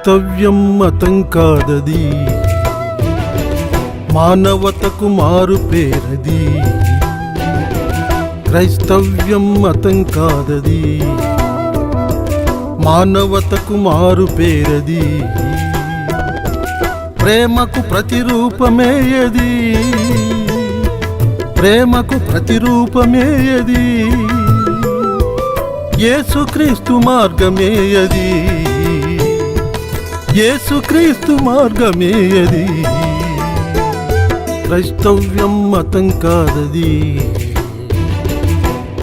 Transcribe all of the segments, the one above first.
క్రైస్తవ్యం మతం కాదది, మానవతకు మారు పేరది. క్రైస్తవ్యం మతం కాదది, మానవతకు మారు పేరది. ప్రేమకు ప్రతిరూపమేయది, ప్రేమకు ప్రతిరూపమేయది. యేసుక్రీస్తు మార్గమేయది, యేసుక్రీస్తు మార్గమేయది. క్రైస్తవ్యం మతం కాదది,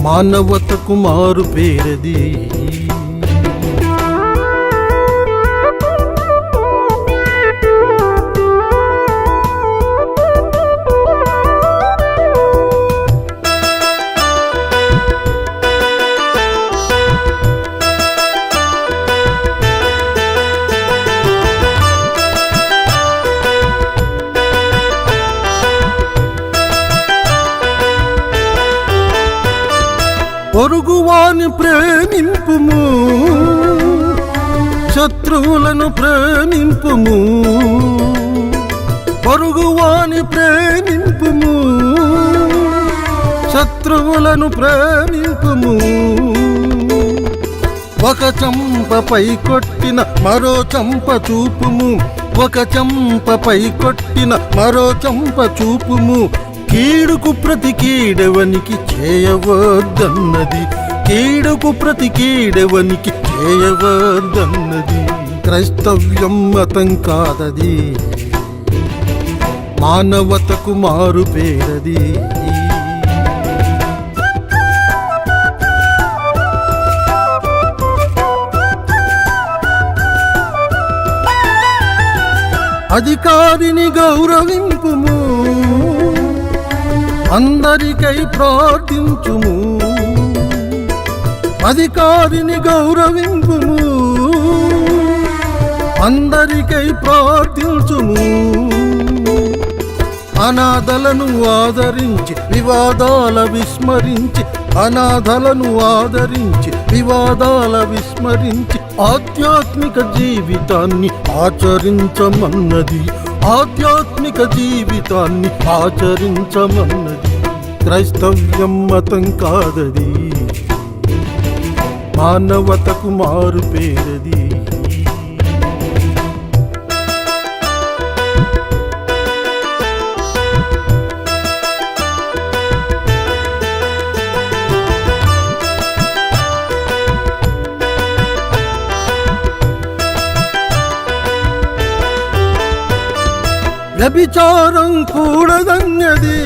మానవతకు మారు పేరది. పొరుగువాని ప్రేమింపుము, శత్రువులను ప్రేమింపుము. పొరుగువాని ప్రేమింపుము, శత్రువులను ప్రేమింపుము. ఒక చెంపపై కొట్టిన మరో చెంప చూపుము, ఒక చెంపపై కొట్టిన మరో చెంప చూపుము. కీడుకు ప్రతి కీడెవనికి చేయవద్దన్నది, కీడుకు ప్రతి కీడెవనికి చేయవద్దన్నది. క్రైస్తవ్యం మతం కాదది, మానవతకు మారు పేరది. అధికారిని గౌరవింపుము, అందరికై ప్రార్థించుము. అధికారిని గౌరవింపుము, అందరికై ప్రార్థించుము. అనాథలను ఆదరించి వివాదాల విస్మరించి, అనాథలను ఆదరించి వివాదాల విస్మరించి. ఆధ్యాత్మిక జీవితాన్ని ఆచరించమన్నది, ఆధ్యాత్మిక జీవితాన్ని ఆచరించమన్నది. క్రైస్తవ్యం మతం కాదది, మానవతకు మారు పేరది. వ్యభిచారం కూడదన్నది,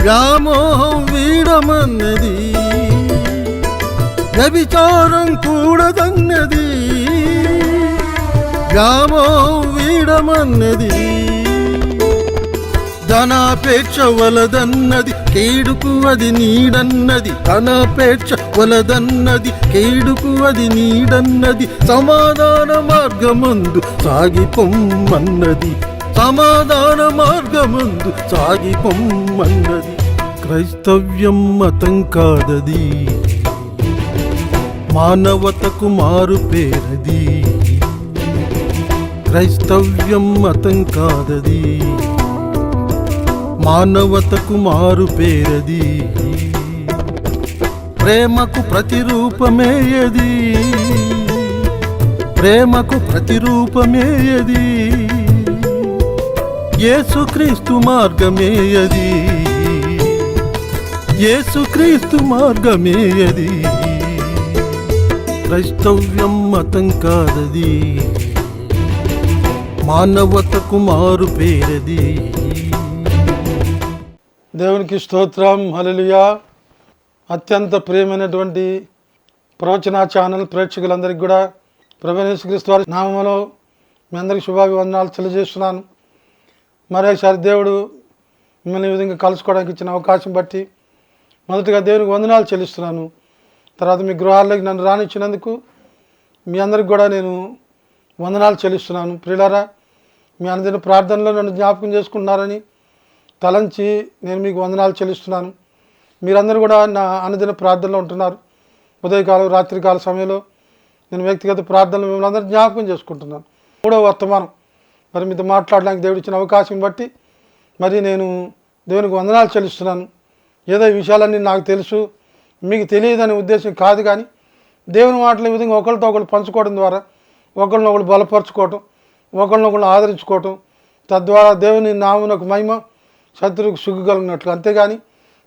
వ్యామోహం వీడమన్నది. వ్యభిచారం కూడదన్నది, వ్యామోహం వీడమన్నది. ధనాపేక్ష వలదన్నది, కీడుకు అది నీడన్నది. ధనాపేక్ష వలదన్నది, కీడుకు అది నీడన్నది. సమాధాన మార్గమందు సాగిపొమ్మన్నది, సమాధాన మార్గమందు సాగిపొమ్మన్నది. క్రైస్తవ్యం మతం కాదది, మానవతకు మారు పేరది. క్రైస్తవ్యం మతం కాదది, మానవతకు మారు పేరది. ప్రేమకు ప్రతిరూపమేయది, ప్రేమకు ప్రతిరూపమేయది. యేసుక్రీస్తు మార్గమేయది, యేసుక్రీస్తు మార్గమేయది. క్రైస్తవ్యం మతం కాదది, మానవతకు మారు పేరది. దేవునికి స్తోత్రం, హల్లెలూయా. అత్యంత ప్రియమైనటువంటి ప్రవచన ఛానల్ ప్రేక్షకులందరికీ కూడా ప్రభువైన యేసుక్రీస్తు వారి నామములో మీ అందరికీ శుభాభివందనాలు తెలియజేస్తున్నాను. మరోసారి దేవుడు మిమ్మల్ని ఈ విధంగా కలుసుకోవడానికి ఇచ్చిన అవకాశం బట్టి మొదటిగా దేవునికి వందనాలు చెల్లిస్తున్నాను. తర్వాత మీ గృహాల్లోకి నన్ను రానిచ్చినందుకు మీ అందరికి కూడా నేను వందనాలు చెల్లిస్తున్నాను. ప్రియులారా, మీ అనుదిన ప్రార్థనలో నన్ను జ్ఞాపకం చేసుకుంటున్నారని తలంచి నేను మీకు వందనాలు చెల్లిస్తున్నాను. మీరందరూ కూడా నా అనుదిన ప్రార్థనలో ఉంటున్నారు. ఉదయకాలం రాత్రికాల సమయంలో నేను వ్యక్తిగత ప్రార్థనలు మిమ్మల్ని అందరూ జ్ఞాపకం చేసుకుంటున్నాను. 3వ వర్తమానం మరి మీతో మాట్లాడడానికి దేవుడు ఇచ్చిన అవకాశం బట్టి మరి నేను దేవునికి వందనాలు చెల్లిస్తున్నాను. ఏదో ఈ విషయాలన్నీ నాకు తెలుసు, మీకు తెలియదనే ఉద్దేశం కాదు, కానీ దేవుని మాటల విధంగా ఒకరితో ఒకరు పంచుకోవడం ద్వారా ఒకరినొకరు బలపరచుకోవటం, ఒకరినొకరు ఆదరించుకోవటం, తద్వారా దేవుని నామునకు మహిమ, శత్రువుకు సుగ్గు కలిగినట్లు. అంతేగాని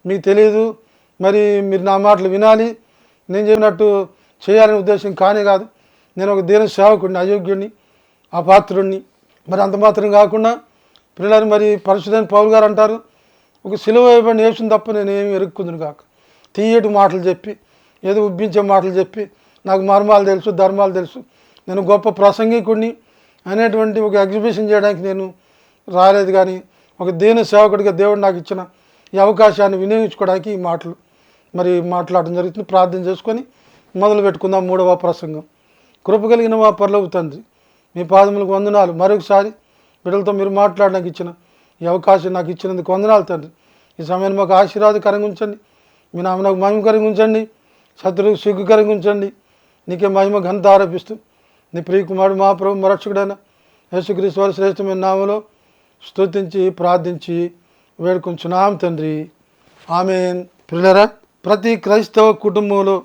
మీకు తెలియదు, మరి మీరు నా మాటలు వినాలి, నేను చెప్పినట్టు చేయాలనే ఉద్దేశం కానే కాదు. నేను ఒక దేవుని సేవకుడిని, అయోగ్యుడిని, అపాత్రుడిని. మరి అంత మాత్రం కాకుండా పిల్లలు మరి పరిశుద్ధైన పౌలు గారు అంటారు, ఒక సిలువ వేయబడిన యేసుని తప్ప నేను ఏమి ఎరుక్కుందును కాక. తీయటి మాటలు చెప్పి, ఏదో ఉబ్బించే మాటలు చెప్పి, నాకు మర్మాలు తెలుసు, ధర్మాలు తెలుసు, నేను గొప్ప ప్రసంగికుడిని అనేటువంటి ఒక ఎగ్జిబిషన్ చేయడానికి నేను రాలేదు. కానీ ఒక దేవుని సేవకుడిగా దేవుడు నాకు ఇచ్చిన ఈ అవకాశాన్ని వినియోగించుకోవడానికి ఈ మాటలు మరి మాట్లాడడం జరుగుతుంది. ప్రార్థన చేసుకొని మొదలు పెట్టుకుందాం. 3వ ప్రసంగం. కృప కలిగిన మా పరలోక తండ్రి, మీ పాదములకు వందనాలు. మరొకసారి బిడ్డలతో మీరు మాట్లాడడానికి ఇచ్చిన ఈ అవకాశం నాకు ఇచ్చినందుకు వందనాలు తండ్రి. ఈ సమయాన్ని మాకు ఆశీర్వాదకరంగా ఉంచండి, మీ నామకు మహిమకరంగా ఉంచండి, శత్రువుకు సిగ్గుకరంగా ఉంచండి. నీకే మహిమ ఘనత ఆరోపిస్తూ నీ ప్రియకుమారుడు మా ప్రభు మరక్షకుడైన యేసుక్రీస్తు వారి శ్రేష్టమైన నామములో స్తుతించి ప్రార్థించి వేడుకొంచున్నాం తండ్రి, ఆమేన్. ప్రియులారా, ప్రతి క్రైస్తవ కుటుంబంలో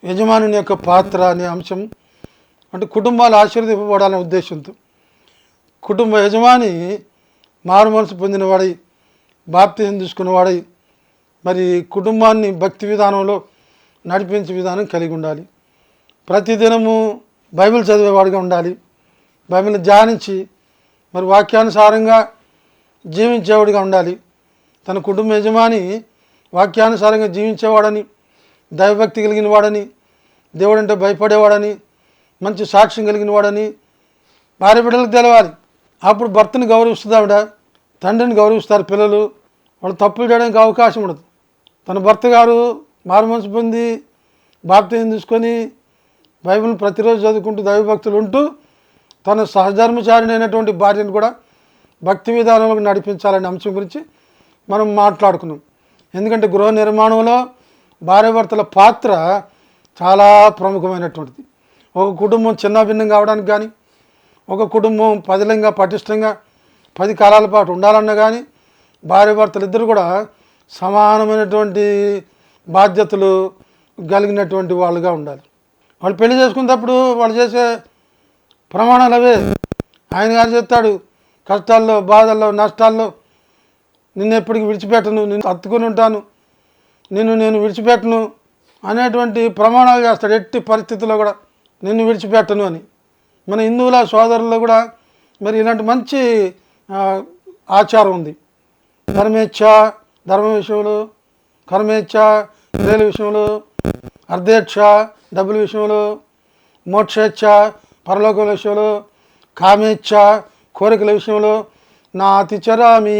యజమానుని యొక్క పాత్ర అనే అంశం, అంటే కుటుంబాలు ఆశీర్వదింపబడాలనే ఉద్దేశంతో కుటుంబ యజమాని మారు మనసు పొందినవాడై, బాప్తిజం తీసుకున్నవాడై, మరి కుటుంబాన్ని భక్తి విధానంలో నడిపించే విధానం కలిగి ఉండాలి. ప్రతిదినము బైబిల్ చదివేవాడిగా ఉండాలి. బైబిల్ని ధ్యానించి మరి వాక్యానుసారంగా జీవించేవాడిగా ఉండాలి. తన కుటుంబ యజమాని వాక్యానుసారంగా జీవించేవాడని, దైవభక్తి కలిగిన వాడని, దేవుడంటే భయపడేవాడని, మంచి సాక్ష్యం కలిగిన వాడని భార్య బిడ్డలకు తెలవాలి. అప్పుడు భర్తని గౌరవిస్తుంది ఆవిడ, తండ్రిని గౌరవిస్తారు పిల్లలు. వాళ్ళు తప్పులు చేయడానికి అవకాశం ఉండదు. తన భర్త గారు మారు మనసు పొంది బాప్తిజం తీసుకొని బైబిల్ని ప్రతిరోజు చదువుకుంటూ దైవభక్తులు ఉంటూ తన సహధర్మచారిణి అయినటువంటి భార్యను కూడా భక్తి విధానంలోకి నడిపించాలనే అంశం గురించి మనం మాట్లాడుకున్నాం. ఎందుకంటే గృహ నిర్మాణంలో భార్యాభర్తల పాత్ర చాలా ప్రముఖమైనటువంటిది. ఒక కుటుంబం చిన్న భిన్నం కావడానికి కానీ, ఒక కుటుంబం పదిలంగా పటిష్టంగా 10 కాలాల పాటు ఉండాలన్నా కానీ భార్యాభర్తలు ఇద్దరు కూడా సమానమైనటువంటి బాధ్యతలు కలిగినటువంటి వాళ్ళుగా ఉండాలి. వాళ్ళు పెళ్లి చేసుకున్నప్పుడు వాళ్ళు చేసే ప్రమాణాలు అవే. ఆయన గారు చెప్తాడు, కష్టాల్లో, బాధల్లో, నష్టాల్లో నిన్ను ఎప్పటికీ విడిచిపెట్టను, నిన్ను హత్తుకొని ఉంటాను, నేను విడిచిపెట్టను అనేటువంటి ప్రమాణాలు చేస్తాడు. ఎట్టి పరిస్థితుల్లో కూడా నిన్ను విడిచిపెట్టను అని. మన హిందువుల సోదరుల్లో కూడా మరి ఇలాంటి మంచి ఆచారం ఉంది. ధర్మేచ్ఛ ధర్మ విషయంలో, కర్మేచ్ఛ క్రియల విషయంలో, అర్ధేచ్ఛ డబ్బుల విషయంలో, మోక్షేచ్ఛ పరలోకల విషయంలో, కామేచ్ఛ కోరికల విషయంలో, నా అతిచరామి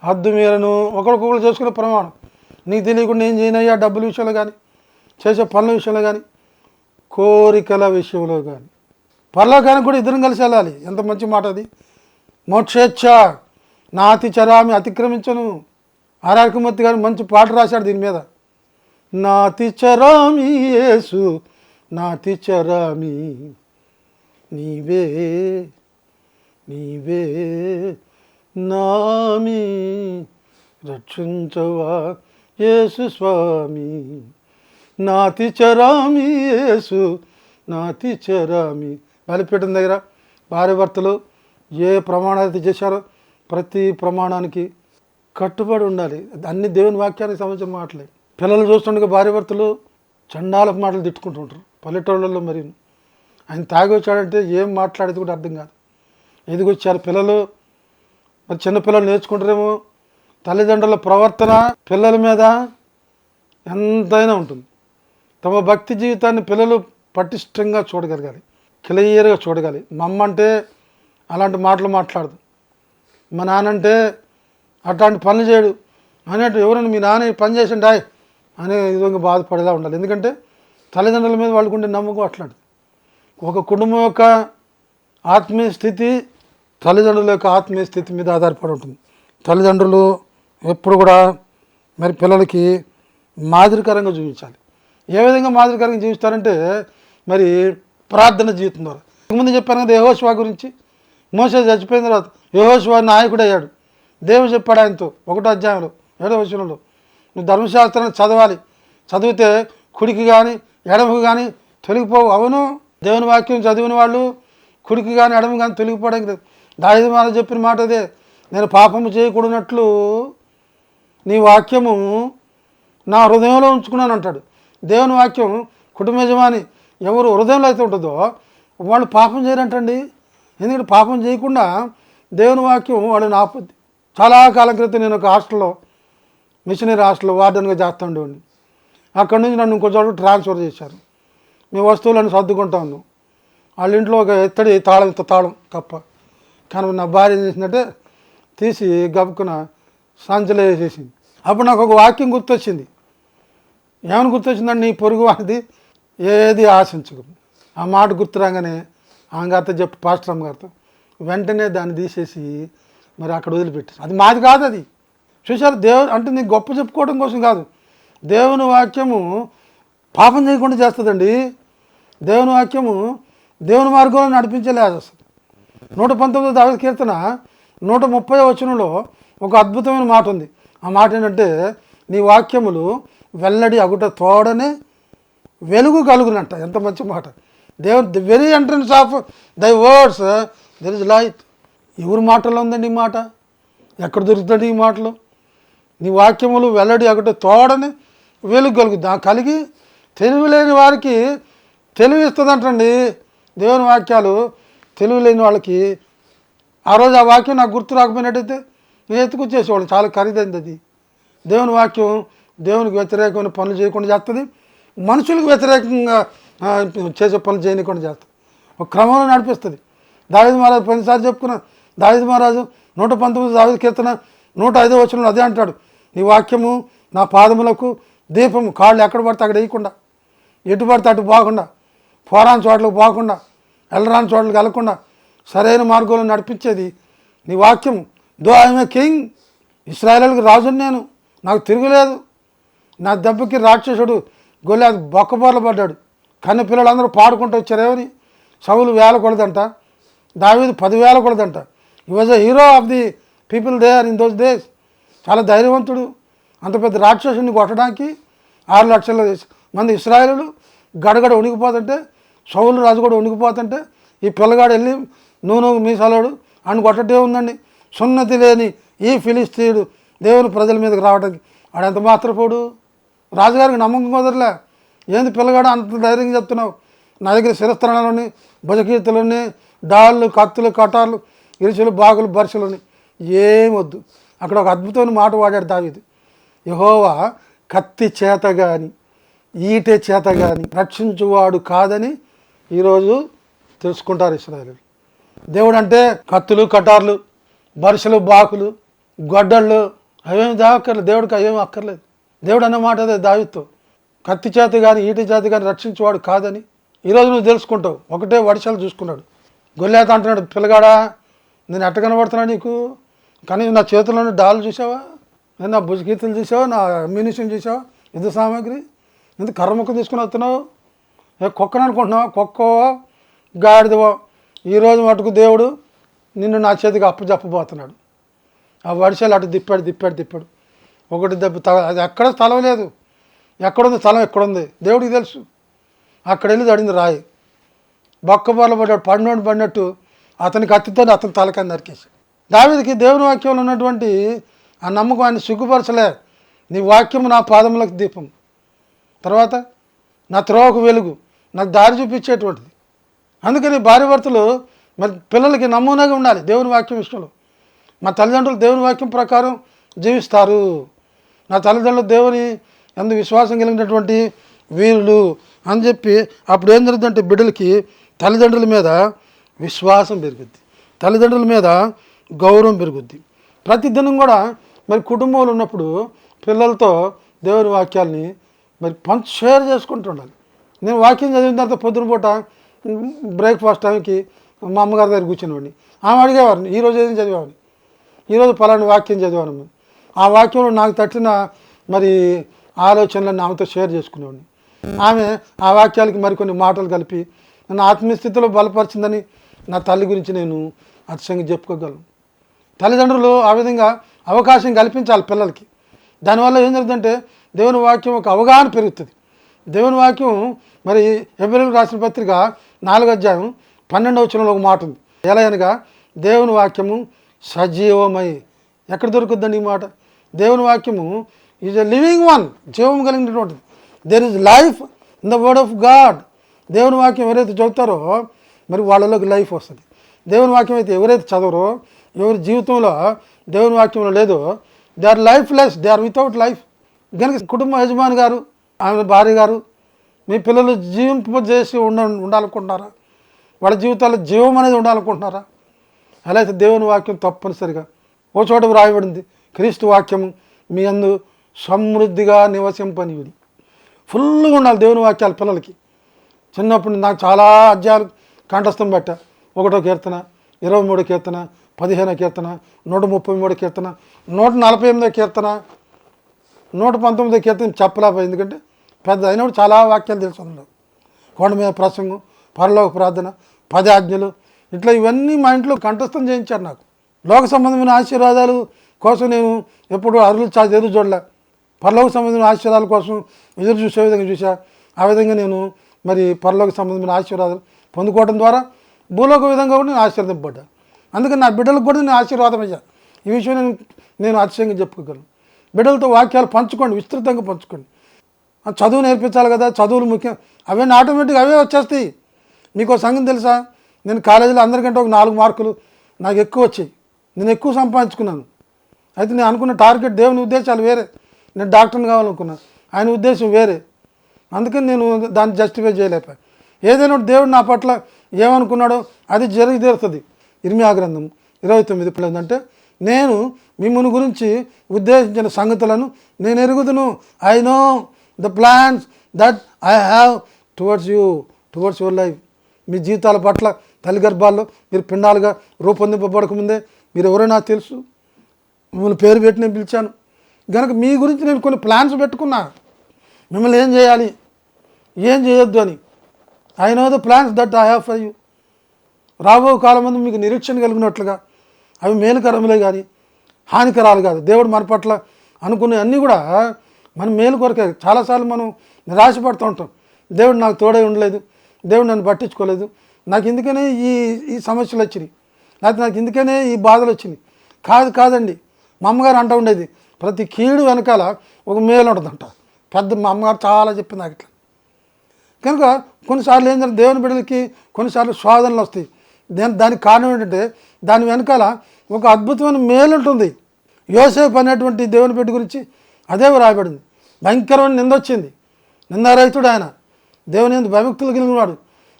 హద్దు మీరను ఒకరికొకరు చేసుకునే ప్రమాణం. నీకు తెలియకుండా ఏం చేయనయ్యా, డబ్బుల విషయంలో కానీ, చేసే పనుల విషయంలో కానీ, కోరికల విషయంలో కానీ. పరలోకానికి కూడా ఇద్దరం కలిసి వెళ్ళాలి. ఎంత మంచి మాట అది. మోక్షేచ్ఛ నా అతిచరామి అతిక్రమించను. ఆర్ఆర్కమూర్తి గారు మంచి పాట రాశాడు దీని మీద. నాతిచరామి యేసు నాతిచరామి నీవే నీవే నామి రక్షించవా యేసు స్వామి. నాతిచరామి యేసు నాతిచరామి. బలిపీఠం దగ్గర భార్యాభర్తలు ఏ ప్రమాణాలు చేశారో ప్రతి ప్రమాణానికి కట్టుబడి ఉండాలి. అన్ని దేవుని వాక్యానికి సంబంధించిన మాటలే. పిల్లలు చూస్తుండగా భార్యాభర్తలు చండాలపు మాటలు తిట్టుకుంటుంటారు పల్లెటూళ్ళల్లో. మరి ఆయన తాగి వచ్చాడంటే ఏం మాట్లాడేది కూడా అర్థం కాదు. ఎదిగొచ్చారు పిల్లలు. మరి చిన్నపిల్లలు నేర్చుకుంటారేమో. తల్లిదండ్రుల ప్రవర్తన పిల్లల మీద ఎంతైనా ఉంటుంది. తమ భక్తి జీవితాన్ని పిల్లలు పటిష్టంగా చూడగలగాలి, క్లియర్గా చూడగాలి. మా అమ్మ అంటే అలాంటి మాటలు మాట్లాడదు, మా నాన్నంటే అట్లాంటి పనులు చేయడు అనేట్టు ఎవరైనా మీ నాన్న పని చేసిండా అనే విధంగా బాధపడేలా ఉండాలి. ఎందుకంటే తల్లిదండ్రుల మీద వాళ్ళకు ఉండే నమ్మకం అట్లాంటిది. ఒక కుటుంబం యొక్క ఆత్మీయ స్థితి తల్లిదండ్రుల యొక్క ఆత్మీయ స్థితి మీద ఆధారపడి ఉంటుంది. తల్లిదండ్రులు ఎప్పుడు కూడా మరి పిల్లలకి మాదిరికరంగా జీవించాలి. ఏ విధంగా మాదిరికరంగా జీవిస్తారంటే మరి ప్రార్థన జీవితం ద్వారా. ముందు చెప్పాను కదా యెహోషువ గురించి. మోషే చచ్చిపోయిన తర్వాత యెహోషువ నాయకుడు అయ్యాడు. దేవుడు చెప్పాడు ఆయనతో 1వ అధ్యాయంలో 7వ వచనంలో, నువ్వు ధర్మశాస్త్రాన్ని చదవాలి, చదివితే కుడికి కానీ ఎడమకు కానీ తొలగిపోవు. అవును, దేవుని వాక్యం చదివిన వాళ్ళు కుడికి కానీ ఎడమ కానీ తొలగిపోవడానికి లేదు. దావీదు మహారాజు చెప్పిన మాట అదే, నేను పాపము చేయకూడనట్లు నీ వాక్యము నా హృదయంలో ఉంచుకున్నాను అంటాడు. దేవుని వాక్యం కుటుంబ యజమాని ఎవరు హృదయంలో అయితే ఉంటుందో వాళ్ళు పాపం చేయరంటండి. ఎందుకంటే పాపం చేయకుండా దేవుని వాక్యం వాళ్ళు నాపొద్ది. చాలా కాలం క్రితం నేను ఒక హాస్టల్లో, మిషనరీ హాస్టల్లో వార్డెన్గా చేస్తూ ఉండేవాడిని. అక్కడి నుంచి నన్ను ఇంకో చోట ట్రాన్స్ఫర్ చేశారు. మీ వస్తువులను సర్దుకుంటా ఉన్నాం. వాళ్ళ ఇంట్లో ఒక ఎత్తడి తాళం, ఇంత తాళం కప్ప. కానీ నా భార్య ఏం చేసిందంటే తీసి గబుక్కున సంచలో వేసేసింది. అప్పుడు నాకు ఒక వాక్యం గుర్తొచ్చింది. ఏమని గుర్తొచ్చిందండి, నీ పొరుగు వాడిది ఏది ఆశించకు. ఆ మాట గుర్తురాగానే ఆమె గారితో చెప్పి పాస్టర్ అమ్మ గారితో వెంటనే దాన్ని తీసేసి మరి అక్కడ వదిలిపెట్టారు. అది మాది కాదు. అది చూసారు, దేవుడు అంటే నీకు గొప్ప చెప్పుకోవడం కోసం కాదు. దేవుని వాక్యము పాపం చేయకుండా చేస్తుందండి. దేవుని వాక్యము దేవుని మార్గంలో నడిపించేలా చేస్తుంది. 119వ దావీదు కీర్తన 130వ వచనంలో ఒక అద్భుతమైన మాట ఉంది. ఆ మాట ఏంటంటే, నీ వాక్యములు వెల్లడి అగుట తోడనే వెలుగు కలుగునంట. ఎంత మంచి మాట. దేవుడు ది వెరీ ఎంట్రన్స్ ఆఫ్ దై వర్డ్స్ దెర్ ఇస్ లైట్. ఎవరి మాటలో ఉందండి ఈ మాట? ఎక్కడ దొరుకుతుంది ఈ మాటలు? నీ వాక్యములు వెల్లడి అగుట తోడని వెలుగు కలుగుద్ది. ఆ కలిగి తెలివి లేని వారికి తెలివి ఇస్తుందంటండి. దేవుని వాక్యాలు తెలివి లేని వాళ్ళకి ఆ రోజు ఆ వాక్యం నాకు గుర్తు రాకపోయినట్టయితే నేను ఎత్తుకొచ్చేసేవాళ్ళు. చాలా ఖరీదైంది అది. దేవుని వాక్యం దేవునికి వ్యతిరేకమైన పనులు చేయకుండా చేస్తుంది, మనుషులకు వ్యతిరేకంగా చేసే పనులు చేయకుండా చేస్తుంది, ఒక క్రమంలో నడిపిస్తుంది. దావీదు మహారాజు 10సార్లు చెప్పుకున్నా. దావీదు మహారాజు 119 దావీదు కీర్తన 105వ వచనంలో అదే అంటాడు, నీ వాక్యము నా పాదములకు దీపము. కాళ్ళు ఎక్కడ పడితే అక్కడ వేయకుండా, ఎటు పడితే అటు పోకుండా, పోరాని చోట్లకు పోకుండా, వెళ్ళరాని చోట్లకు వెళ్ళకుండా సరైన మార్గంలో నడిపించేది నీ వాక్యము. దో ఐఎమ్ ఏ కింగ్, ఇశ్రాయేలుకి రాజుని నేను, నాకు తిరుగులేదు. నా దెబ్బకి రాక్షసుడు గొల్లియాతు బొక్కబోర్ల పడ్డాడు. కన్న పిల్లలందరూ పాడుకుంటూ వచ్చారేమని. సౌలు వేలకూడదంట, దావీదు 10 వేలకూడదంట. He was a hero of the people there in those days. చాలా ధైర్యవంతుడు. అంత పెద్ద రాక్షసుని కొట్టడానికి 6 లక్షల మంది ఇశ్రాయేలులు గడగడ వణికిపోతుంటే, సౌలు రాజు కూడా వణికిపోతుంటే, ఈ పిల్లగాడు వెళ్ళి నూనె మీసాలోడు అని కొట్టటే ఉందండి. సున్నతి లేని ఈ ఫిలిస్తీయుడు దేవుని ప్రజల మీదకి రావడానికి వాడు ఎంత మాత్రపోడు. రాజుగారికి నమ్మకం కుదరలే. ఏంది పిల్లగాడు అంత ధైర్యంగా చెప్తున్నావు? నా దగ్గర శిరస్త్రాణాలని, భుజకీర్తులని, డాళ్ళు, కత్తులు, కటార్లు, ఇరుచులు, బాగులు, బర్షులని ఏమొద్దు. అక్కడ ఒక అద్భుతమైన మాట వాడాడు దావీదు. యెహోవా కత్తి చేత కానీ ఈటె చేత కానీ రక్షించువాడు కాదని ఈరోజు తెలుసుకుంటారు ఇశ్రాయేలీయులు. దేవుడు అంటే కత్తులు, కటార్లు, బర్షలు, బాకులు, గొడ్డళ్ళు అవేమి దాక్కర్లేదు. దేవుడికి అవేమి అక్కర్లేదు. దేవుడు అన్న మాట అదే దావీదుతో, కత్తి చేత కానీ ఈటి చేత కానీ రక్షించేవాడు కాదని ఈరోజు నువ్వు తెలుసుకుంటావు. ఒకటే వర్షాలు చూసుకున్నాడు. గొల్లియాతు అంటున్నాడు, పిల్లగాడా నేను ఎట్ట కనబడుతున్నాడు నీకు? కానీ నా చేతుల్లోని డాలు చూసావా, నేను నా భుజకీర్తులు చూసావా, నా అమ్యూనిషన్ చూసావా, యుద్ధ సామాగ్రి, ఇంత కర్రముక్క తీసుకుని వస్తున్నావు? కుక్కను అనుకుంటున్నావా? కుక్కో గాడిదవో. ఈరోజు మటుకు దేవుడు నిన్ను నా చేతికి అప్పచెప్పబోతున్నాడు. ఆ వర్షాలు అటు తిప్పాడు. ఒకటి దెబ్బ అది ఎక్కడ స్థలం లేదు. ఎక్కడుంది స్థలం? ఎక్కడుంది దేవుడికి తెలుసు. అక్కడ వెళ్ళి తడింది రాయి. బొక్కబోర్ల పడినట్టు అతనికి కత్తితో అతని తలకాయ నరికేసి. దావీదుకి దేవుని వాక్యంలో ఉన్నటువంటి ఆ నమ్మకం ఆయన సిగ్గుపరచలే. నీ వాక్యము నా పాదములకు దీపం, తర్వాత నా త్రోవకు వెలుగు, నాకు దారి చూపించేటువంటిది. అందుకని భార్యాభర్తలు మరి పిల్లలకి నమూనాగా ఉండాలి దేవుని వాక్యం విషయంలో. మా తల్లిదండ్రులు దేవుని వాక్యం ప్రకారం జీవిస్తారు. నా తల్లిదండ్రులు దేవుని అందు విశ్వాసం కలిగినటువంటి వీరులు అని చెప్పి అప్పుడు ఏం జరుగుతుందంటే బిడ్డలకి తల్లిదండ్రుల మీద విశ్వాసం పెరుగుద్ది, తల్లిదండ్రుల మీద గౌరవం పెరుగుద్ది. ప్రతిదినం కూడా మరి కుటుంబంలో ఉన్నప్పుడు పిల్లలతో దేవుని వాక్యాల్ని మరి షేర్ చేసుకుంటూ ఉండాలి. నేను వాక్యం చదివిన తర్వాత పొద్దున పూట బ్రేక్ఫాస్ట్ టైంకి మా అమ్మగారి దగ్గర కూర్చునేవాడిని. ఆమె అడిగేవారిని, ఈరోజు ఏం చదివామని, ఈరోజు పలానా వాక్యం చదివాను. ఆ వాక్యంలో నాకు తట్టిన మరి ఆలోచనలను ఆమెతో షేర్ చేసుకునేవాడిని. ఆమె ఆ వాక్యాలకి మరికొన్ని మాటలు కలిపి నన్ను ఆత్మీయ స్థితిలో బలపరిచిందని నా తల్లి గురించి నేను అతిశయంగా చెప్పుకోగలను. తల్లిదండ్రులు ఆ విధంగా అవకాశం కల్పించాలి పిల్లలకి. దానివల్ల ఏం జరుగుతుందంటే దేవుని వాక్యం ఒక అవగాహన పెరుగుతుంది. దేవుని వాక్యం మరి హెబ్రీయులకు రాసిన పత్రిక 4:12 ఒక మాట ఉంది. ఎలా అనగా దేవుని వాక్యము సజీవమై. ఎక్కడ దొరుకుద్దండి ఈ మాట? దేవుని వాక్యము ఈజ్ ఎ లివింగ్ వన్, జీవం కలిగినటువంటిది. There is life in the word of God. దేవుని వాక్యం ఎవరైతే చదువుతారో మరి వాళ్ళలోకి లైఫ్ వస్తుంది. దేవుని వాక్యం అయితే ఎవరైతే చదవరో, ఎవరి జీవితంలో దేవుని వాక్యంలో లేదో, they are lifeless, they are without life. కనుక కుటుంబ యజమాని గారు, ఆమె భార్య గారు, మీ పిల్లలు జీవింపజేసి ఉండాలనుకుంటున్నారా? వాళ్ళ జీవితాల్లో జీవం అనేది ఉండాలనుకుంటున్నారా? అలా అయితే దేవుని వాక్యం తప్పనిసరిగా ఓ చోట వ్రాయబడింది, క్రీస్తు వాక్యము మీ అందు సమృద్ధిగా నివసింపనివిడి. ఫుల్గా ఉండాలి దేవుని వాక్యాలు పిల్లలకి. చిన్నప్పుడు నాకు చాలా అధ్యాయాలు కంఠస్థం పెట్టా. 1వ కీర్తన, 23వ కీర్తన, 15వ కీర్తన, 133వ కీర్తన, 148వ కీర్తన, 119వ కీర్తన చెప్పలేకపోయి. ఎందుకంటే పెద్ద అయినప్పుడు చాలా వాక్యాలు తెలుసు. అందులో కొండ మీద ప్రసంగం, పరలోక ప్రార్థన, 10 ఆజ్ఞలు, ఇట్లా ఇవన్నీ మా ఇంట్లో కంఠస్థం చేయించారు. నాకు లోక సంబంధమైన ఆశీర్వాదాలు కోసం నేను ఎప్పుడు ఎదురు చూడలే. పరలోక సంబంధమైన ఆశీర్వాదాల కోసం ఎదురు చూసే విధంగా చూసా. ఆ విధంగా నేను మరి పరలోక సంబంధమైన ఆశీర్వాదాలు పొందుకోవడం ద్వారా భూలోక విధంగా కూడా నేను ఆశీర్వదింపబడ్డా. అందుకని నా బిడ్డలకు కూడా నేను ఆశీర్వాదం అయ్యా. ఈ విషయం నేను అతిశయంగా చెప్పుకోగలను. బిడ్డలతో వాక్యాలు పంచుకోండి, విస్తృతంగా పంచుకోండి. చదువు నేర్పించాలి కదా, చదువులు ముఖ్యం. అవన్నీ ఆటోమేటిక్గా అవే వచ్చేస్తాయి. మీకు సంగతి తెలుసా? నేను కాలేజీలో అందరికంటే ఒక 4 మార్కులు నాకు ఎక్కువ వచ్చాయి. నేను ఎక్కువ సంపాదించుకున్నాను. అయితే నేను అనుకున్న టార్గెట్, దేవుని ఉద్దేశాలు వేరే. నేను డాక్టర్ని కావాలనుకున్నాను, ఆయన ఉద్దేశం వేరే. అందుకని నేను దాన్ని జస్టిఫై చేయలేకపోయాను. ఏదైనా దేవుడు నా పట్ల ఏమనుకున్నాడో అది జరిగి తీరుతుంది. ఇర్మియా గ్రంథం 29 ఏంటంటే, నేను మిమ్మల్ని గురించి ఉద్దేశించిన సంగతులను నేను ఎరుగుదును. I know the plans that I have towards your life. మీ జీవితాల పట్ల తల్లి గర్భాల్లో మీరు పిండాలుగా రూపొందింపబడకముందే మీరు ఎవరో నాకు తెలుసు. మిమ్మల్ని పేరు పెట్టి నేను పిలిచాను. కనుక మీ గురించి నేను కొన్ని ప్లాన్స్ పెట్టుకున్నా. మిమ్మల్ని ఏం చేయాలి, ఏం చేయొద్దు అని. I know the plans that I have for you. రాబో కాలం ముందు మీకు నిరీక్షణ కలిగినట్లుగా అవి మేలుకరములే కానీ హానికరాలు కాదు. దేవుడు మన పట్ల అనుకునే అన్నీ కూడా మన మేలు కొరకే. చాలాసార్లు మనం నిరాశపడుతూ ఉంటాం. దేవుడు నాకు తోడై ఉండలేదు, దేవుడు నన్ను పట్టించుకోలేదు, నాకు ఇందుకనే ఈ సమస్యలు వచ్చినాయి, లేకపోతే నాకు ఇందుకనే ఈ బాధలు వచ్చినాయి. కాదండి. మా అమ్మగారు అంటూ ఉండేది, ప్రతి కీడు వెనకాల ఒక మేలు ఉంటుందంట. మా అమ్మగారు చాలా చెప్పింది నాకు ఇట్లా. కనుక కొన్నిసార్లు ఏంటంటే దేవుని బిడ్డలకి కొన్నిసార్లు శోధనలు వస్తాయి. దానికి కారణం ఏంటంటే దాని వెనకాల ఒక అద్భుతమైన మేలు ఉంటుంది. యోసేపు అనేటువంటి దేవుని బిడ్డ గురించి అదే రాయబడింది. భయంకరమైన నింద వచ్చింది. నిందారహితుడు ఆయన. దేవుని యందు భయభక్తులు కలిగినవాడు,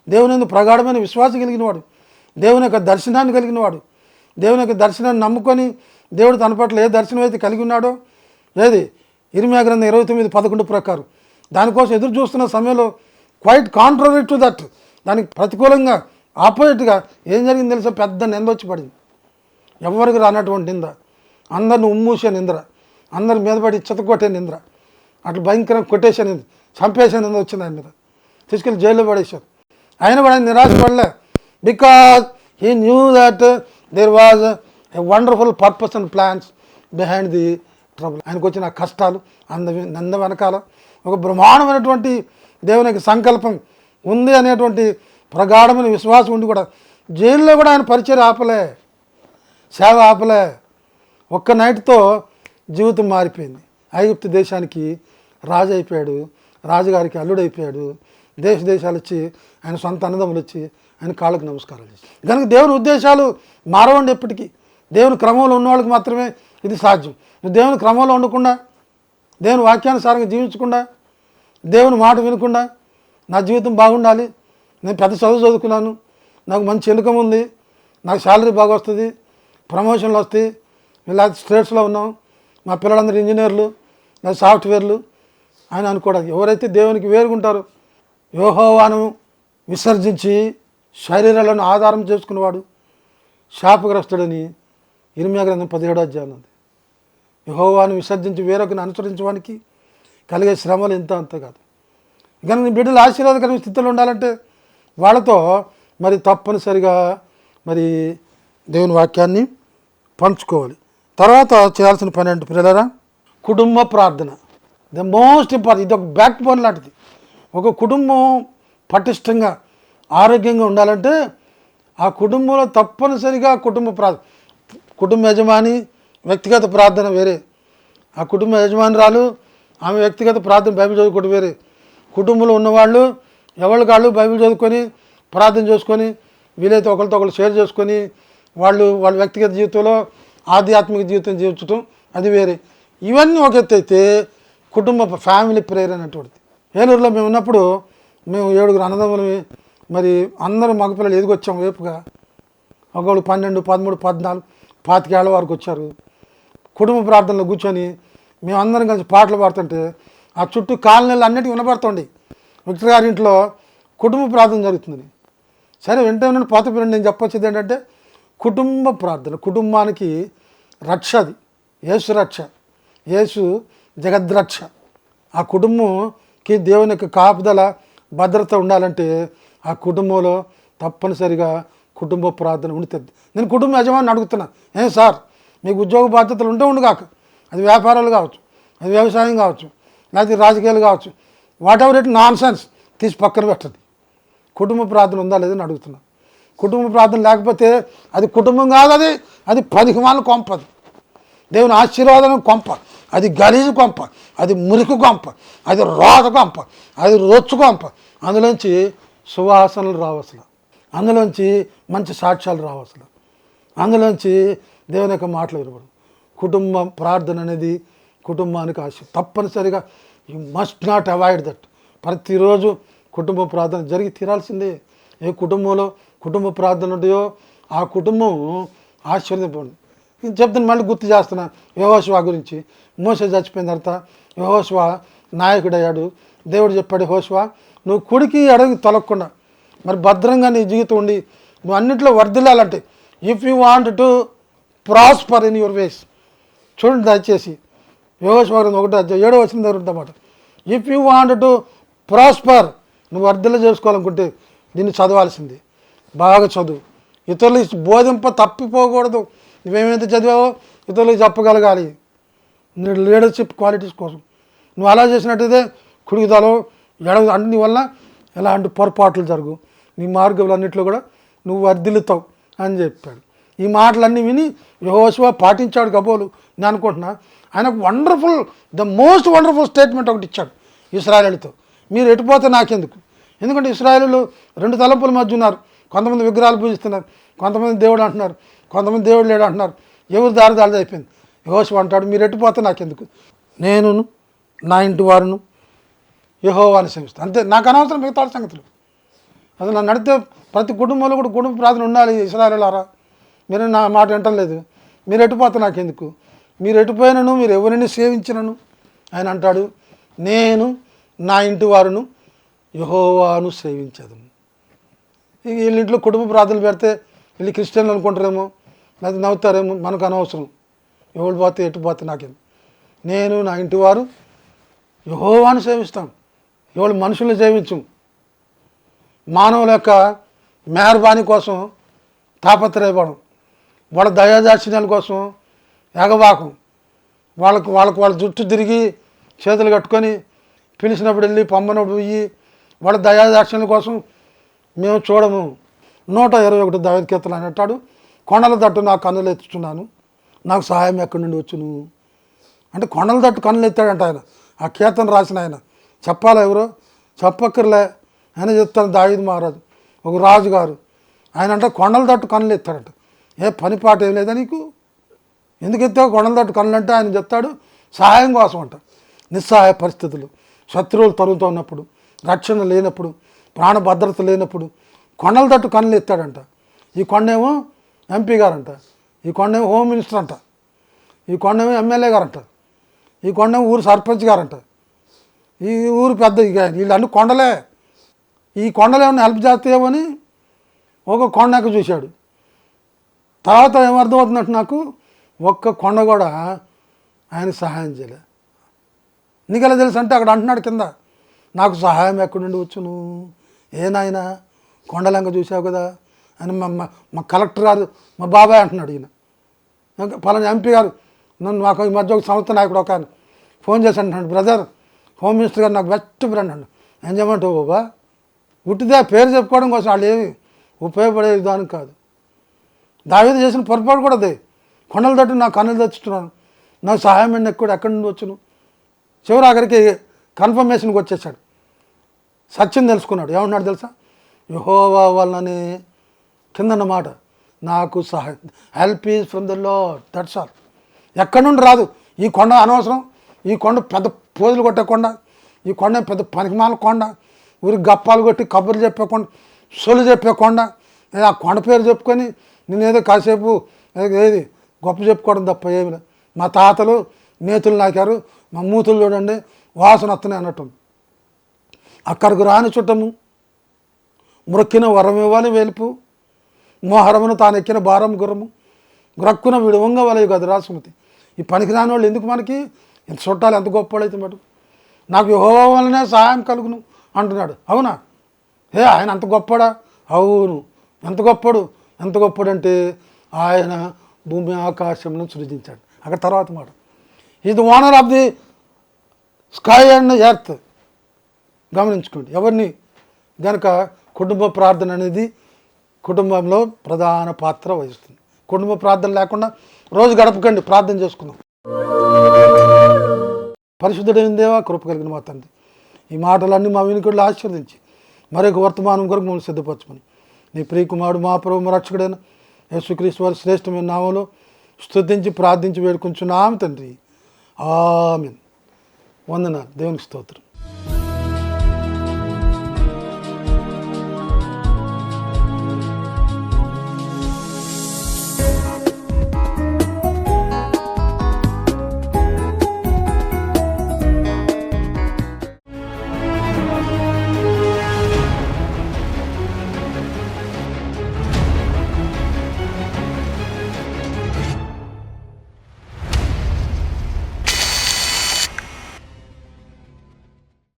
దేవుని యందు ప్రగాఢమైన విశ్వాసం కలిగినవాడు, దేవుని యొక్క దర్శనాన్ని కలిగినవాడు. దేవుని యొక్క దర్శనాన్ని నమ్ముకొని దేవుడు తన పట్ల ఏ దర్శనం అయితే కలిగి ఉన్నాడో, ఏది ఇర్మియా గ్రంథం 29:11 ప్రకారం దానికోసం ఎదురు చూస్తున్న సమయంలో క్వైట్ కాంట్రరీ టు దట్, దానికి ప్రతికూలంగా ఆపోజిట్గా ఏం జరిగింది తెలుసా? పెద్ద నింద వచ్చి పడింది. ఎవరికి రానటువంటి నింద, అందరిని ఉమ్మూసే నింద్ర, అందరి మీద పడి చితకొట్టే నింద్ర, అట్లా భయంకరంగా కొట్టేసే నింద, చంపేసే నింద వచ్చింది ఆయన మీద. తీసుకెళ్ళి జైల్లో పడేశారు. ఆయన కూడా ఆయన నిరాశపడలే. Because he knew that there was a wonderful purpose and plans behind the trouble. ఆయనకు వచ్చిన కష్టాలు నంద వెనకాల ఒక బ్రహ్మాండమైనటువంటి దేవుని యొక్క సంకల్పం ఉంది అనేటువంటి ప్రగాఢమైన విశ్వాసం ఉండి కూడా జైల్లో కూడా ఆయన పరిచయం ఆపలే, సేవ ఆపలే. ఒక్క నైట్తో జీవితం మారిపోయింది. ఐగుప్తు దేశానికి రాజు అయిపోయాడు, రాజుగారికి అల్లుడైపోయాడు. దేశాలు వచ్చి ఆయన సొంత అన్నదమ్ములు వచ్చి ఆయన కాళ్ళకు నమస్కారాలు చేసి. కనుక దేవుని ఉద్దేశాలు మారవండి ఎప్పటికీ. దేవుని క్రమంలో ఉన్న వాళ్ళకి మాత్రమే ఇది సాధ్యం. నువ్వు దేవుని క్రమంలో ఉండకుండా, దేవుని వాక్యానుసారంగా జీవించకుండా, దేవుని మాట వినకుండా, నా జీవితం బాగుండాలి, నేను పెద్ద చదువుకున్నాను, నాకు మంచి ఇన్కమ్ ఉంది, నాకు శాలరీ బాగా వస్తుంది, ప్రమోషన్లు వస్తాయి, ఇలా స్టేట్స్లో ఉన్నాం, మా పిల్లలందరూ ఇంజనీర్లు, లేదా సాఫ్ట్వేర్లు అని అనుకోవడానికి. ఎవరైతే దేవునికి వేరుగుంటారో, యెహోవాను విసర్జించి శరీరాలను ఆధారం చేసుకునేవాడు శాపగ్రస్తుడని ఇర్మియా గ్రంథం 17 ఉంది. యెహోవాను విసర్జించి వేరొకరిని అనుసరించడానికి కలిగే శ్రమలు ఇంత అంత కాదు. కనుక నీ బిడ్డలు ఆశీర్వాదకరమైన స్థితిలో ఉండాలంటే వాళ్ళతో మరి తప్పనిసరిగా మరి దేవుని వాక్యాన్ని పంచుకోవాలి. తర్వాత చేయాల్సిన పని ఏంటి పిల్లరా? కుటుంబ ప్రార్థన. The most important. ఇది ఒక బ్యాక్ బోన్ లాంటిది. ఒక కుటుంబం పటిష్టంగా ఆరోగ్యంగా ఉండాలంటే ఆ కుటుంబంలో తప్పనిసరిగా కుటుంబ యజమాని వ్యక్తిగత ప్రార్థన వేరే, ఆ కుటుంబ యజమానురాలు ఆమె వ్యక్తిగత ప్రార్థన బైబిల్ చదువుకోవడం వేరే, కుటుంబంలో ఉన్నవాళ్ళు ఎవరికాళ్ళు బైబిల్ చదువుకొని ప్రార్థన చేసుకొని వీలైతే ఒకరితో ఒకరు షేర్ చేసుకొని వాళ్ళ వ్యక్తిగత జీవితంలో ఆధ్యాత్మిక జీవితం జీవించడం అది వేరే. ఇవన్నీ ఒక ఎత్తు అయితే కుటుంబ ఫ్యామిలీ ప్రేయర్ అనేటువంటిది. ఏలూరులో మేము ఉన్నప్పుడు మేము 7 అన్నదమ్ములు, మరి అందరూ మగపిల్లలు ఎదిగొచ్చాము వేపుగా. ఒకళ్ళు 12, 13, 14, 25 ఏళ్ళ వరకు వచ్చారు. కుటుంబ ప్రార్థనలో కూర్చొని మేమందరం కలిసి పాటలు పాడుతుంటే ఆ చుట్టూ కాలనీలు అన్నిటికీ వినపడుతుంది విక్టర్ గారి ఇంట్లో కుటుంబ ప్రార్థన జరుగుతుంది. సరే వెంటనే పాత పిల్లలు నేను చెప్పొచ్చేది ఏంటంటే కుటుంబ ప్రార్థన కుటుంబానికి రక్ష. అది యేసు రక్ష, యేసు జగద్రక్ష. ఆ కుటుంబంకి దేవుని యొక్క కాపుదల భద్రత ఉండాలంటే ఆ కుటుంబంలో తప్పనిసరిగా కుటుంబ ప్రార్థన ఉంటుంది. నేను కుటుంబ యజమాని అడుగుతున్నా, ఏం సార్ మీకు ఉద్యోగ బాధ్యతలు ఉంటూ కాక, అది వ్యాపారాలు కావచ్చు, అది వ్యవసాయం కావచ్చు, లేకపోతే రాజకీయాలు కావచ్చు, what ever it non sense తీసి పక్కన పెట్టండి. కుటుంబ ప్రార్థన ఉందా లేదని అడుగుతున్నా. కుటుంబ ప్రార్థన లేకపోతే అది కుటుంబం కాదు, అది 10 మాల కొంప. అది దేవుని ఆశీర్వాదం కొంప, అది గలీజు కొంప, అది మురికి కొంప, అది రోత కొంప, అది రొచ్చు కొంప. అందులోంచి సువాసనలు రావసలు, అందులోంచి మంచి సాక్ష్యాలు రావసలు, అందులోంచి దేవుని యొక్క మాటలు వినబడు. కుటుంబ ప్రార్థన అనేది కుటుంబానికి ఆశ. తప్పనిసరిగా you must not avoid that. ప్రతిరోజు కుటుంబ ప్రార్థన జరిగి తీరాల్సిందే. ఏ కుటుంబంలో కుటుంబ ప్రార్థన ఉంటాయో ఆ కుటుంబం ఆశీర్వదింపండి. చెప్తాను, మళ్ళీ గుర్తు చేస్తున్నా యెహోషువ గురించి. మోషే చచ్చిపోయిన తర్వాత యెహోషువ నాయకుడు అయ్యాడు. దేవుడు చెప్పాడు, యెహోషువ నువ్వు కుడికి ఎడకి తొలగకుండా మరి భద్రంగా నీ జీవితం ఉండి నువ్వు అన్నింటిలో వర్ధిల్లాలంటే if you want to prosper in your ways. చూడండి దయచేసి యెహోషువ 1:7 దగ్గర ఉందన్నమాట. If you want to prosper, నువ్వు వర్ధిల్ల చేసుకోవాలనుకుంటే దీన్ని చదవాల్సింది. బాగా చదువు, ఇతరులకు బోధింప తప్పిపోకూడదు. నువ్వేమైతే చదివావో ఇతరులకు చెప్పగలగాలి. నీ లీడర్షిప్ క్వాలిటీస్ కోసం నువ్వు అలా చేసినట్టయితే కుడికిదలో అన్ని వల్ల ఎలాంటి పొరపాట్లు జరుగు, నీ మార్గములన్నింటిలో కూడా నువ్వు వర్ధిల్లుతావు అని చెప్పాడు. ఈ మాటలన్నీ విని యెహోషువ పాటించాడు కాబోలు నేను అనుకుంటున్నా. ఆయనకు ద మోస్ట్ వండర్ఫుల్ స్టేట్మెంట్ ఒకటి ఇచ్చాడు ఇశ్రాయేలుతో, మీరు ఎటుపోతే నాకెందుకు. ఎందుకంటే ఇశ్రాయేలు 2 తలంపుల మధ్య ఉన్నారు. కొంతమంది విగ్రహాలు పూజిస్తున్నారు, కొంతమంది దేవుడు అంటున్నారు, కొంతమంది దేవుడు లేడు అంటున్నారు. ఎవరు దారిదారిది అయిపోయింది. యెహోషువ అంటాడు, మీరు ఎటుపోతే నాకెందుకు, నేను నా ఇంటి వారును యెహోవాని సేవిస్తాను, అంతే, నాకు అనవసరం మిగతా సంగతులు. అసలు నన్ను నడితే ప్రతి కుటుంబంలో కూడా కుటుంబ ప్రార్థన ఉండాలి. ఇశ్రాయేలులారా మీరు నా మాట వింటలేదు, మీరు ఎటుపోతే నాకెందుకు, మీరు ఎటుపోయినను మీరు ఎవరిని సేవించినను ఆయన అంటాడు, నేను నా ఇంటి వారును యెహోవాను సేవించదు. వీళ్ళ ఇంట్లో కుటుంబ ప్రార్థనలు పెడితే వీళ్ళు క్రిస్టియన్లు అనుకుంటారేమో, లేదా నవ్వుతారేమో, మనకు అనవసరం. ఎవరు పోతే ఎటు పోతే నాకేం, నేను నా ఇంటి వారు యెహోవాను సేవిస్తాం. ఎవరు మనుషుల్ని సేవించం. మానవుల యొక్క మెహర్బానీ కోసం తాపత్రయపడం, వాళ్ళ దయాదాక్షిణ్యాల కోసం ఎగవాకం, వాళ్ళ జుట్టు తిరిగి చేతులు కట్టుకొని పిలిచినప్పుడు వెళ్ళి పంపనప్పుడు ఇయ్యి వాళ్ళ దయాదాక్షిణ్యాల కోసం మేము చూడము. 121 దావీదు కీర్తన అని అంటాడు, కొండల తట్టు నా కన్నులు ఎత్తుచున్నాను, నాకు సహాయం ఎక్కడి నుండి వచ్చును అంటే కొండల తట్టు కన్నులు ఎత్తాడంట ఆయన. ఆ కీర్తన రాసిన ఆయన చెప్పాలా, ఎవరో చెప్పక్కర్లే, ఆయన చెప్తాను. దావీదు మహారాజు ఒక రాజుగారు ఆయన అంటే కొండల తట్టు కన్నులు ఎత్తాడంట. ఏ పని పాట ఏం లేదా నీకు, ఎందుకు ఎత్తావు కొండల తట్టు కన్నులు అంటే ఆయన చెప్తాడు సహాయం కోసం అంట. నిస్సహాయ పరిస్థితులు, శత్రువులు తరుగుతూ ఉన్నప్పుడు, రక్షణ లేనప్పుడు, ప్రాణ భద్రత లేనప్పుడు కొండల తట్టు కన్నులు ఎత్తాడంట. ఈ కొండేమో ఎంపీ గారంట, ఈ కొండేమో హోమ్ మినిస్టర్ అంట, ఈ కొండేమో ఎమ్మెల్యే గారంట, ఈ కొండేమో ఊరు సర్పంచ్ గారంట, ఈ ఊరు పెద్ద వీళ్ళన్నీ కొండలే. ఈ కొండలు ఏమన్నా హెల్ప్ చేస్తాయేమో అని ఒక కొండకు చూశాడు. తర్వాత ఏమర్థమవుతున్నట్టు నాకు, ఒక్క కొండ కూడా ఆయన సహాయం చేయలే. నీకెలా తెలుసు అంటే అక్కడ అంటున్నాడు కింద, నాకు సహాయం ఎక్కడి నుండి వచ్చును, ఏ నాయనా కొండలంక చూసావు కదా అని మా కలెక్టర్ గారు మా బాబాయ్ అంటున్నాడు. ఈయన పలానా ఎంపీ గారు నన్ను మాకు ఈ మధ్య ఒక సంస్థ నాయకుడు ఒక ఆయన ఫోన్ చేసి అంటున్నాడు, బ్రదర్ హోమ్ మినిస్టర్ గారు నాకు బెస్ట్ ఫ్రెండ్ అండి. ఏం చేయమంటావు బాబా, ఉట్టిదే పేరు చెప్పుకోవడం కోసం వాళ్ళు ఏమి ఉపయోగపడే విధానం కాదు. దావీదు చేసిన పొరపాటు కూడా అదే. కొండల తట్టు నా కన్నులు తెచ్చుతున్నాను, నాకు సహాయం అండి ఎక్కువ ఎక్కడి నుండి వచ్చును. చివరి ఆఖరికి కన్ఫర్మేషన్కి వచ్చేసాడు, సత్యం తెలుసుకున్నాడు. ఏమన్నాడు తెలుసా, యెహోవా వలననే కిందన్నమాట నాకు సహాయం, help is from the lord, that's all. ఎక్కడి నుండి రాదు. ఈ కొండ అనవసరం, ఈ కొండ పెద్ద పోజులు కొట్టే కొండ, ఈ కొండ పెద్ద పనికిమాల కొండ, ఊరికి గప్పాలు కొట్టి కబుర్లు చెప్పే కొండ, సొలు చెప్పే కొండ. ఆ కొండ పేరు చెప్పుకొని నేనేదో కాసేపు ఏది గొప్ప చెప్పుకోవడం తప్ప ఏమి లేదు. మా తాతలు నేతులు నాకారు, మా మూతులు చూడండి వాసన వస్తున్నాయి అన్నట్టు. అక్కడికి రాని చుట్టము మ్రొక్కిన వరం ఇవ్వాలి వెలుపు, మోహరమును తాను ఎక్కిన భారం గుర్రము, గ్రక్కున విడవంగ వలయ కదా రాసుమతి. ఈ పనికి రాని వాళ్ళు ఎందుకు మనకి, ఇంత చుట్టాలు ఎంత గొప్పవాళ్ళు అయితే మటు. నాకు యెహోవా వలనే సహాయం కలుగును అంటున్నాడు. అవునా, ఆయన అంత గొప్పడా? అవును. ఎంత గొప్పడు, ఎంత గొప్పడంటే ఆయన భూమి ఆకాశంలో సృజించాడు. అక్కడ తర్వాత మాట, is the owner of the sky and earth. గమనించుకోండి ఎవరిని కనుక కుటుంబ ప్రార్థన అనేది కుటుంబంలో ప్రధాన పాత్ర వహిస్తుంది. కుటుంబ ప్రార్థన లేకుండా రోజు గడపకండి, ప్రార్థన చేసుకుందాం. పరిశుద్ధుడైన దేవా, కృప కలిగిన మా తండ్రి, ఈ మాటలన్నీ మా వినికిడిలో ఆశీర్వదించి మరొక వర్తమానం కొరకు మమ్మల్ని సిద్ధపరచుకొని నీ ప్రియకుమారుడు మా ప్రభువు రక్షకుడైన యేసుక్రీస్తు వారి శ్రేష్టమైన నామములో స్తుతించి ప్రార్థించి వేడుకొంచున్నాము తండ్రి. ఆమేన్. వందనాలు. దేవునికి స్తోత్రం.